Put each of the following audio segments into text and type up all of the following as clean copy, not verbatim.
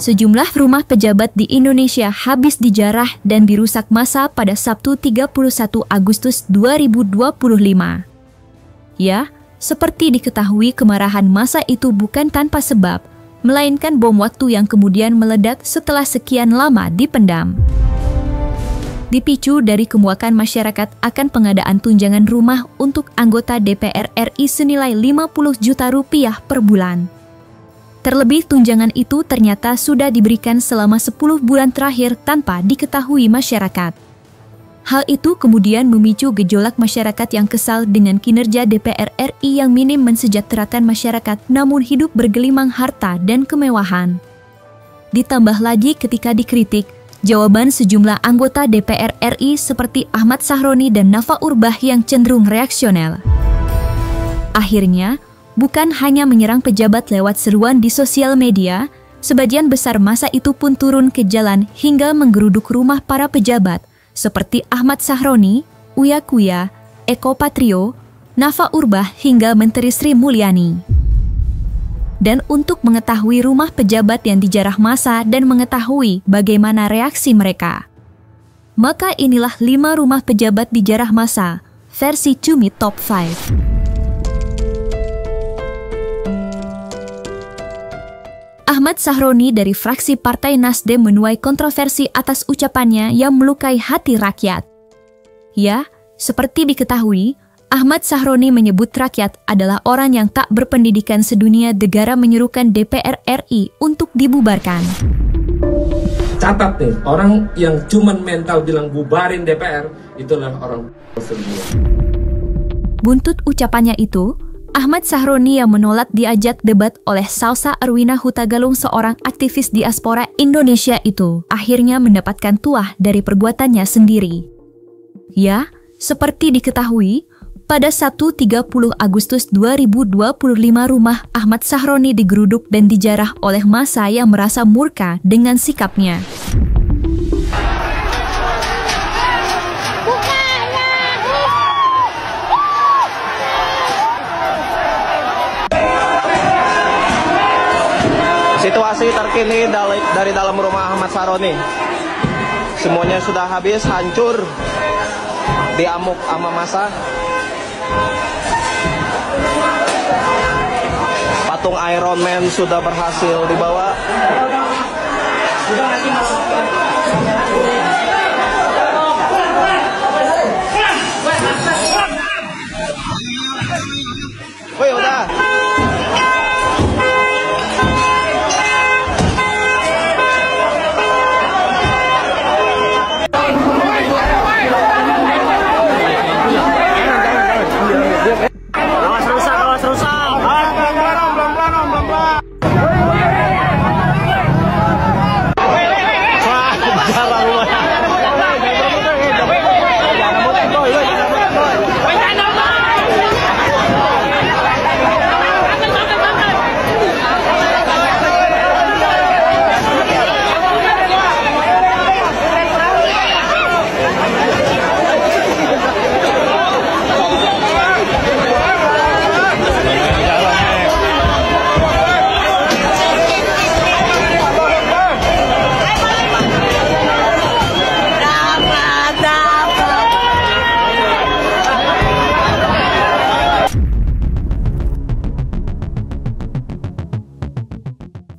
Sejumlah rumah pejabat di Indonesia habis dijarah dan dirusak massa pada Sabtu 31 Agustus 2025. Ya, seperti diketahui kemarahan massa itu bukan tanpa sebab, melainkan bom waktu yang kemudian meledak setelah sekian lama dipendam. Dipicu dari kemuakan masyarakat akan pengadaan tunjangan rumah untuk anggota DPR RI senilai 50 juta rupiah per bulan. Terlebih tunjangan itu ternyata sudah diberikan selama 10 bulan terakhir tanpa diketahui masyarakat. Hal itu kemudian memicu gejolak masyarakat yang kesal dengan kinerja DPR RI yang minim mensejahterakan masyarakat namun hidup bergelimang harta dan kemewahan. Ditambah lagi ketika dikritik, jawaban sejumlah anggota DPR RI seperti Ahmad Sahroni dan Nafa Urbach yang cenderung reaksionel. Akhirnya, bukan hanya menyerang pejabat lewat seruan di sosial media, sebagian besar massa itu pun turun ke jalan hingga menggeruduk rumah para pejabat seperti Ahmad Sahroni, Uya Kuya, Eko Patrio, Nafa Urbach hingga Menteri Sri Mulyani. Dan untuk mengetahui rumah pejabat yang dijarah massa dan mengetahui bagaimana reaksi mereka, maka inilah 5 rumah pejabat dijarah massa versi Cumi Top 5. Ahmad Sahroni dari fraksi Partai Nasdem menuai kontroversi atas ucapannya yang melukai hati rakyat. Ya, seperti diketahui, Ahmad Sahroni menyebut rakyat adalah orang yang tak berpendidikan sedunia negara menyerukan DPR RI untuk dibubarkan. Catat nih, orang yang cuman mental bilang bubarin DPR, itulah orang sedunia. Buntut ucapannya itu, Ahmad Sahroni yang menolak diajak debat oleh Salsa Arwina Hutagalung seorang aktivis diaspora Indonesia itu akhirnya mendapatkan tuah dari perbuatannya sendiri. Ya, seperti diketahui, pada 30 Agustus 2025 rumah Ahmad Sahroni digeruduk dan dijarah oleh massa yang merasa murka dengan sikapnya. Situasi terkini dari dalam rumah Ahmad Sahroni. Semuanya sudah habis, hancur, diamuk sama massa. Patung Iron Man sudah berhasil dibawa. Woi, udah.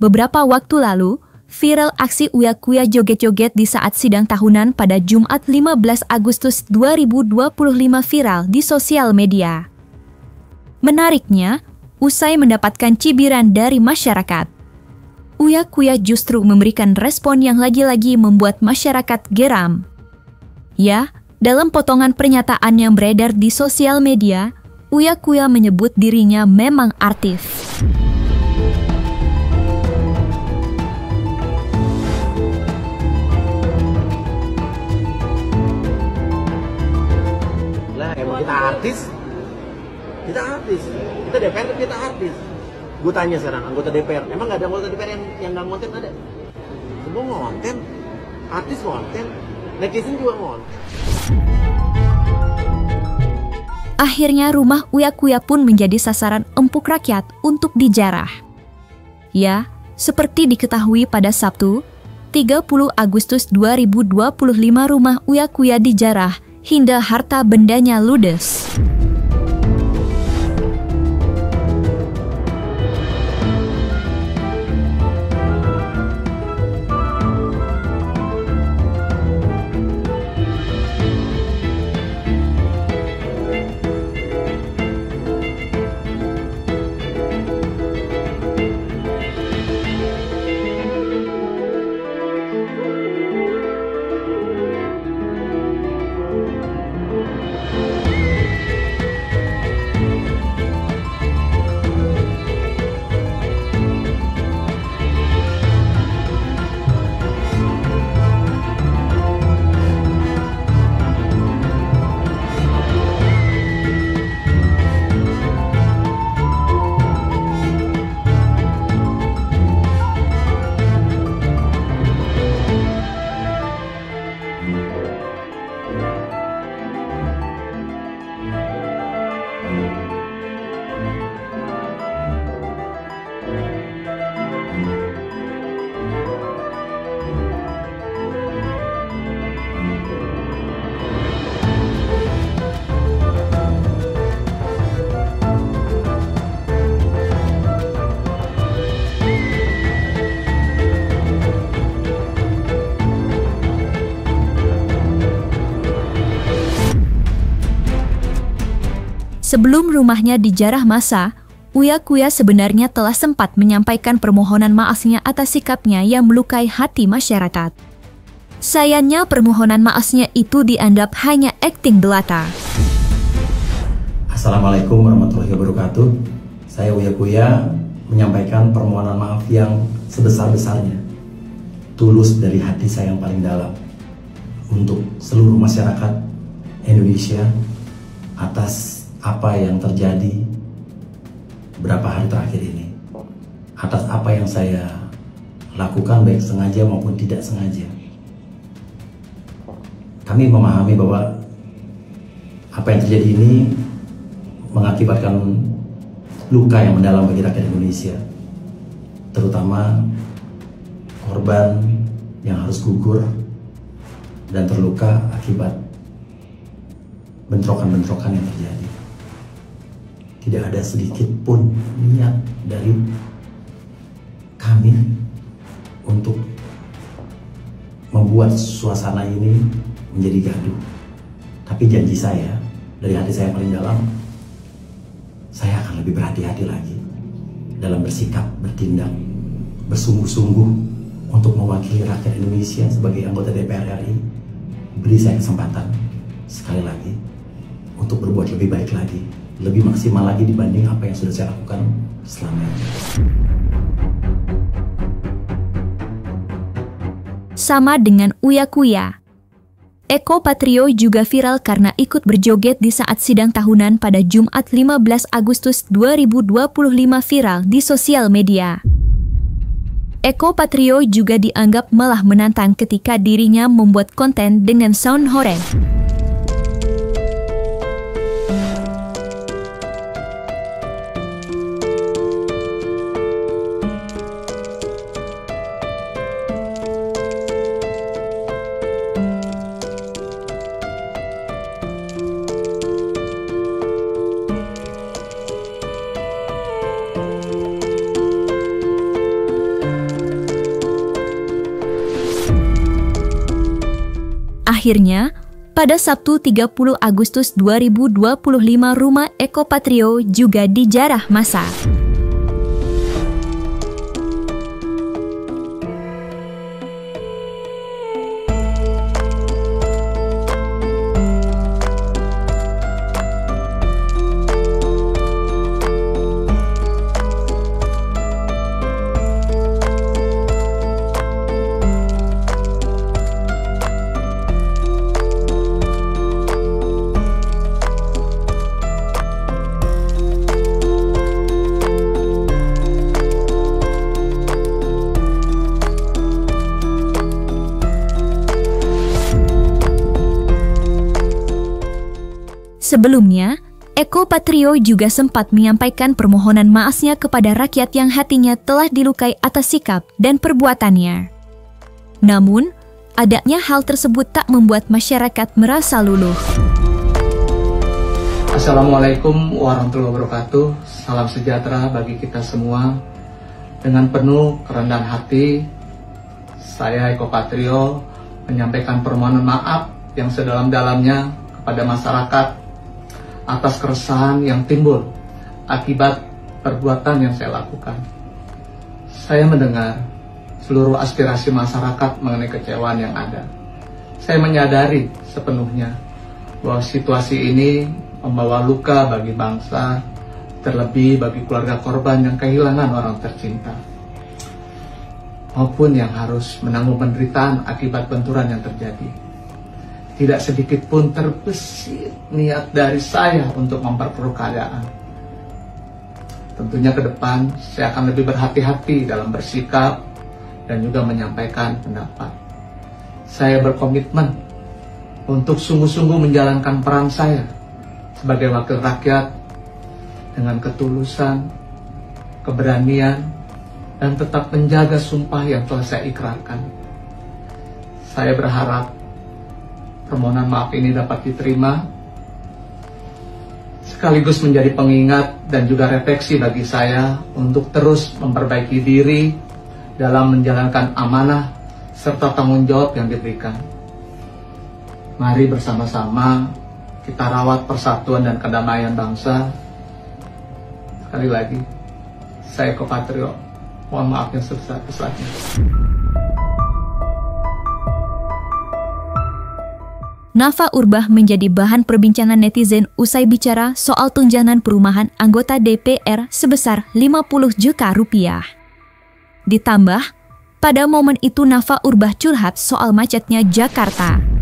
Beberapa waktu lalu, viral aksi Uya Kuya joget-joget di saat sidang tahunan pada Jumat 15 Agustus 2025 viral di sosial media. Menariknya, usai mendapatkan cibiran dari masyarakat, Uya Kuya justru memberikan respon yang lagi-lagi membuat masyarakat geram. Ya, dalam potongan pernyataan yang beredar di sosial media, Uya Kuya menyebut dirinya memang artis. Kita artis, kita DPR, kita artis. Gue tanya sekarang, anggota DPR, emang gak ada anggota DPR yang gak ngonten? Ada. Semua ngonten, artis ngonten, netizen juga ngonten. Akhirnya rumah Uya Kuya pun menjadi sasaran empuk rakyat untuk dijarah. Ya, Seperti diketahui pada Sabtu, 30 Agustus 2025 rumah Uya Kuya dijarah hingga harta bendanya ludes. Sebelum rumahnya dijarah massa, Uya Kuya sebenarnya telah sempat menyampaikan permohonan maafnya atas sikapnya yang melukai hati masyarakat. Sayangnya permohonan maafnya itu dianggap hanya akting belaka. Assalamualaikum warahmatullahi wabarakatuh. Saya Uya Kuya menyampaikan permohonan maaf yang sebesar-besarnya, tulus dari hati saya yang paling dalam, untuk seluruh masyarakat Indonesia atas apa yang terjadi beberapa hari terakhir ini, atas apa yang saya lakukan baik sengaja maupun tidak sengaja. Kami memahami bahwa apa yang terjadi ini mengakibatkan luka yang mendalam bagi rakyat Indonesia, terutama korban yang harus gugur dan terluka akibat bentrokan-bentrokan yang terjadi. Tidak ada sedikit pun niat dari kami untuk membuat suasana ini menjadi gaduh. Tapi janji saya, dari hati saya paling dalam, saya akan lebih berhati-hati lagi dalam bersikap, bertindak, bersungguh-sungguh untuk mewakili rakyat Indonesia sebagai anggota DPR RI. Beri saya kesempatan sekali lagi untuk berbuat lebih baik lagi, lebih maksimal lagi dibanding apa yang sudah saya lakukan selama ini. Sama dengan Uya Kuya, Eko Patrio juga viral karena ikut berjoget di saat sidang tahunan pada Jumat 15 Agustus 2025 viral di sosial media. Eko Patrio juga dianggap malah menantang ketika dirinya membuat konten dengan sound horeg. Akhirnya, pada Sabtu 30 Agustus 2025 rumah Eko Patrio juga dijarah massa. Sebelumnya, Eko Patrio juga sempat menyampaikan permohonan maafnya kepada rakyat yang hatinya telah dilukai atas sikap dan perbuatannya. Namun, adanya hal tersebut tak membuat masyarakat merasa luluh. Assalamualaikum warahmatullahi wabarakatuh. Salam sejahtera bagi kita semua. Dengan penuh kerendahan hati, saya Eko Patrio menyampaikan permohonan maaf yang sedalam-dalamnya kepada masyarakat atas keresahan yang timbul akibat perbuatan yang saya lakukan. Saya mendengar seluruh aspirasi masyarakat mengenai kecewaan yang ada. Saya menyadari sepenuhnya bahwa situasi ini membawa luka bagi bangsa, terlebih bagi keluarga korban yang kehilangan orang tercinta, maupun yang harus menanggung penderitaan akibat benturan yang terjadi. Tidak sedikit pun terbesit niat dari saya untuk memperkeruh keadaan. Tentunya ke depan saya akan lebih berhati-hati dalam bersikap dan juga menyampaikan pendapat. Saya berkomitmen untuk sungguh-sungguh menjalankan peran saya sebagai wakil rakyat dengan ketulusan, keberanian, dan tetap menjaga sumpah yang telah saya ikrarkan. Saya berharap permohonan maaf ini dapat diterima, sekaligus menjadi pengingat dan juga refleksi bagi saya untuk terus memperbaiki diri dalam menjalankan amanah serta tanggung jawab yang diberikan. Mari bersama-sama kita rawat persatuan dan kedamaian bangsa. Sekali lagi, saya Eko Patrio, mohon maaf yang sebesar-besarnya. Nafa Urbach menjadi bahan perbincangan netizen usai bicara soal tunjangan perumahan anggota DPR sebesar 50 juta rupiah. Ditambah, pada momen itu Nafa Urbach curhat soal macetnya Jakarta.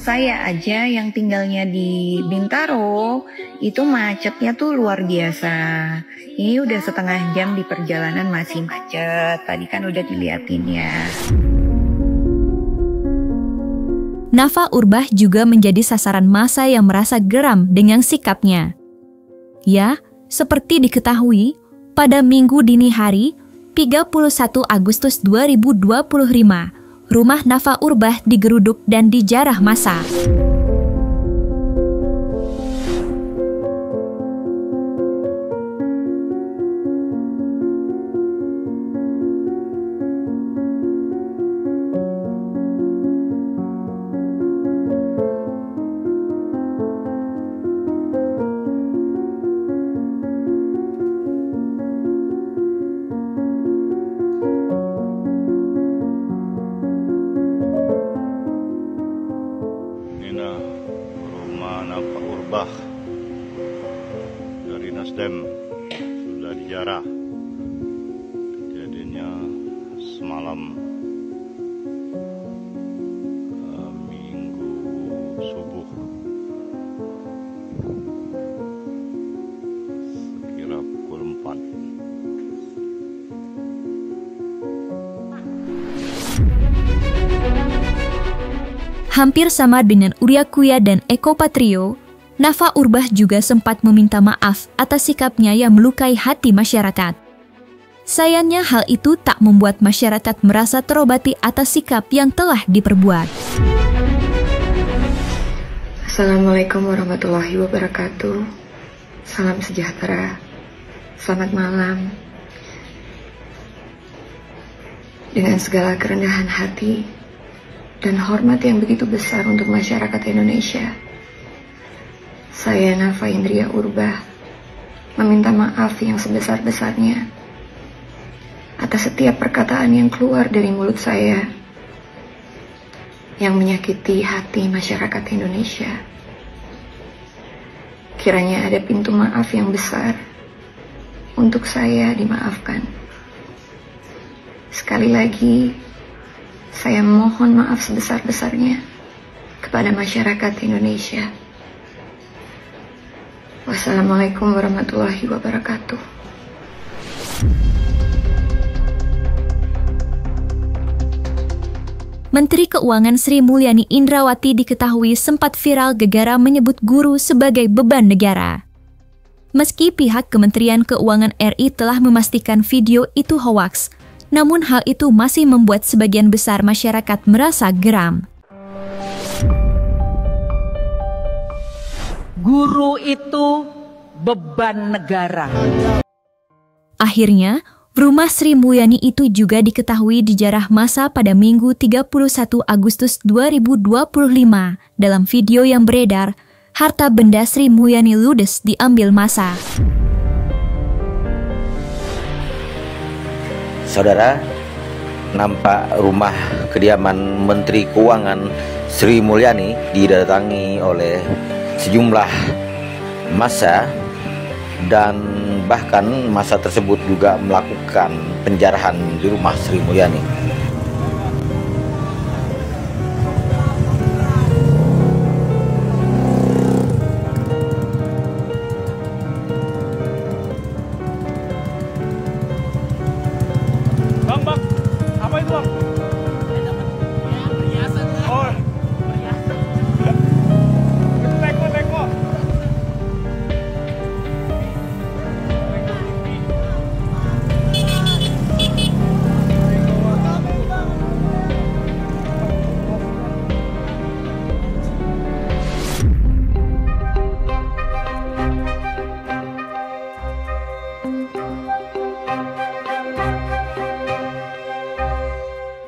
Saya aja yang tinggalnya di Bintaro, itu macetnya tuh luar biasa. Ini udah setengah jam di perjalanan masih macet. Tadi kan udah diliatin ya. Nafa Urbach juga menjadi sasaran massa yang merasa geram dengan sikapnya. Ya, seperti diketahui, pada Minggu dini hari, 31 Agustus 2025, rumah Nafa Urbach digeruduk dan dijarah massa. Dari Nasdem sudah dijarah. Kejadiannya semalam Minggu subuh sekira pukul 4. Hampir sama dengan Uria Kuya dan Eko Patrio, Nafa Urbach juga sempat meminta maaf atas sikapnya yang melukai hati masyarakat. Sayangnya hal itu tak membuat masyarakat merasa terobati atas sikap yang telah diperbuat. Assalamualaikum warahmatullahi wabarakatuh. Salam sejahtera. Selamat malam. Dengan segala kerendahan hati dan hormat yang begitu besar untuk masyarakat Indonesia, saya Nafa Indria Urbach meminta maaf yang sebesar-besarnya atas setiap perkataan yang keluar dari mulut saya yang menyakiti hati masyarakat Indonesia. Kiranya ada pintu maaf yang besar untuk saya dimaafkan. Sekali lagi, saya mohon maaf sebesar-besarnya kepada masyarakat Indonesia. Wassalamualaikum warahmatullahi wabarakatuh. Menteri Keuangan Sri Mulyani Indrawati diketahui sempat viral gegara menyebut guru sebagai beban negara. Meski pihak Kementerian Keuangan RI telah memastikan video itu hoaks, namun hal itu masih membuat sebagian besar masyarakat merasa geram. Guru itu beban negara. Akhirnya, rumah Sri Mulyani itu juga diketahui dijarah massa pada Minggu 31 Agustus 2025. Dalam video yang beredar, harta benda Sri Mulyani ludes diambil massa. Saudara, nampak rumah kediaman Menteri Keuangan Sri Mulyani didatangi oleh sejumlah massa dan bahkan massa tersebut juga melakukan penjarahan di rumah Sri Mulyani. Bang, apa itu bang? Perhiasan lah. Oh, perhiasan. Itu teko.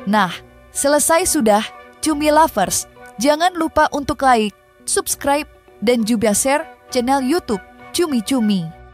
Nah, selesai sudah Cumi Lovers. Jangan lupa untuk like, subscribe, dan juga share channel YouTube Cumi Cumi.